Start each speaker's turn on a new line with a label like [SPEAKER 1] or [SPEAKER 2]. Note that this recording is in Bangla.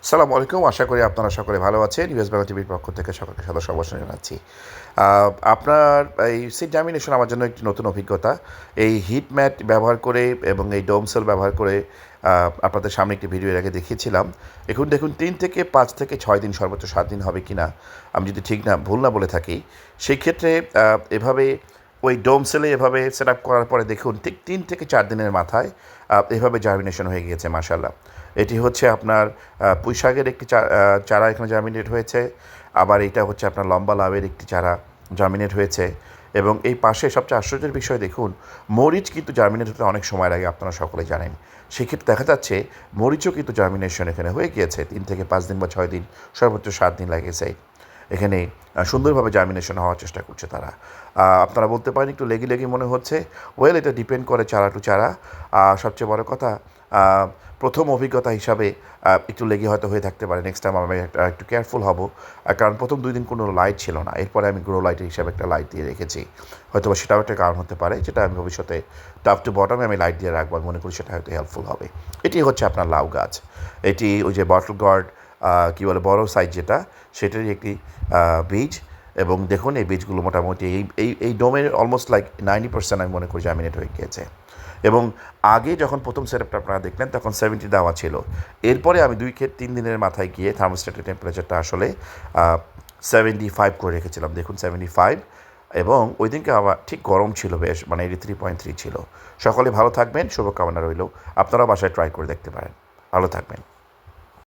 [SPEAKER 1] সালামু আলাইকুম। আশা করি আপনারা সকলে ভালো আছেন। ইউএস বাংলা টিভির পক্ষ থেকে সকলকে সদস্য অবশ্যই জানাচ্ছি। আপনার এই সিড জার্মিনেশন আমার জন্য একটি নতুন অভিজ্ঞতা। এই হিট ম্যাট ব্যবহার করে এবং এই ডোম সেল ব্যবহার করে আপনাদের সামনে একটি ভিডিও এর আগে দেখিয়েছিলাম। এখন দেখুন ৩ থেকে ৫ থেকে ৬ দিন সর্বোচ্চ ৭ দিন হবে কিনা আমি যদি ভুল না বলে থাকি। সেই ক্ষেত্রে এভাবে ওই ডোম সেলে এভাবে সেট আপ করার পরে দেখুন ঠিক ৩ থেকে ৪ দিনের মাথায় এভাবে জার্মিনেশন হয়ে গিয়েছে মাশাআল্লাহ। এটি হচ্ছে আপনার পুঁইশাকের একটি চারা এখানে জার্মিনেট হয়েছে। আবার এটা হচ্ছে আপনার লম্বা লাউয়ের একটি চারা জার্মিনেট হয়েছে। এবং এই পাশে সবচেয়ে আশ্চর্যের বিষয় দেখুন, মরিচ কিন্তু জার্মিনেট হতে অনেক সময় লাগে, আপনারা সকলে জানেন। সেক্ষেত্রে দেখা যাচ্ছে মরিচও কিন্তু জার্মিনেশন এখানে হয়ে গিয়েছে ৩ থেকে ৫ দিন বা ৬ দিন, সর্বোচ্চ ৭ দিন লেগেছে। এখানে সুন্দরভাবে জার্মিনেশন হওয়ার চেষ্টা করছে তারা। আপনারা বলতে পারেন একটু লেগি মনে হচ্ছে। ওয়েল, এটা ডিপেন্ড করে চারা টু চারা। সবচেয়ে বড় কথা, প্রথম অভিজ্ঞতা হিসাবে একটু লেগে হয়তো হয়ে থাকতে পারে। নেক্সট টাইম আমি একটু কেয়ারফুল হব। কারণ প্রথম ২ দিন কোনো লাইট ছিল না। এরপরে আমি গ্রো লাইটের হিসাবে একটা লাইট দিয়ে রেখেছি। হয়তো বা সেটাও একটা কারণ হতে পারে, যেটা আমি ভবিষ্যতে টপ টু বটমে আমি লাইট দিয়ে রাখবো। মনে করি সেটা হয়তো হেল্পফুল হবে। এটি হচ্ছে আপনার লাউ গাছ। এটি ওই যে বটল গার্ড কী বলে, বড় সাইজ যেটা, সেটারই একটি বীজ। এবং দেখুন এই বীজগুলো মোটামুটি এই ডোমের অলমোস্ট লাইক 90% আমি মনে করি জার্মিনেট হয়ে গিয়েছে। এবং আগে যখন প্রথম সেটআপটা আপনারা দেখলেন তখন 70 দেওয়া ছিল। এরপরে আমি ৩ দিনের মাথায় গিয়ে থার্মোস্ট্যাটের টেম্পারেচারটা আসলে 75 করে রেখেছিলাম। দেখুন 75। এবং ওই দিনকে আমার ঠিক গরম ছিল বেশ, মানে 83.3 ছিল। সকলে ভালো থাকবেন, শুভকামনা রইল। আপনারাও বাসায় ট্রাই করে দেখতে পারেন। ভালো থাকবেন।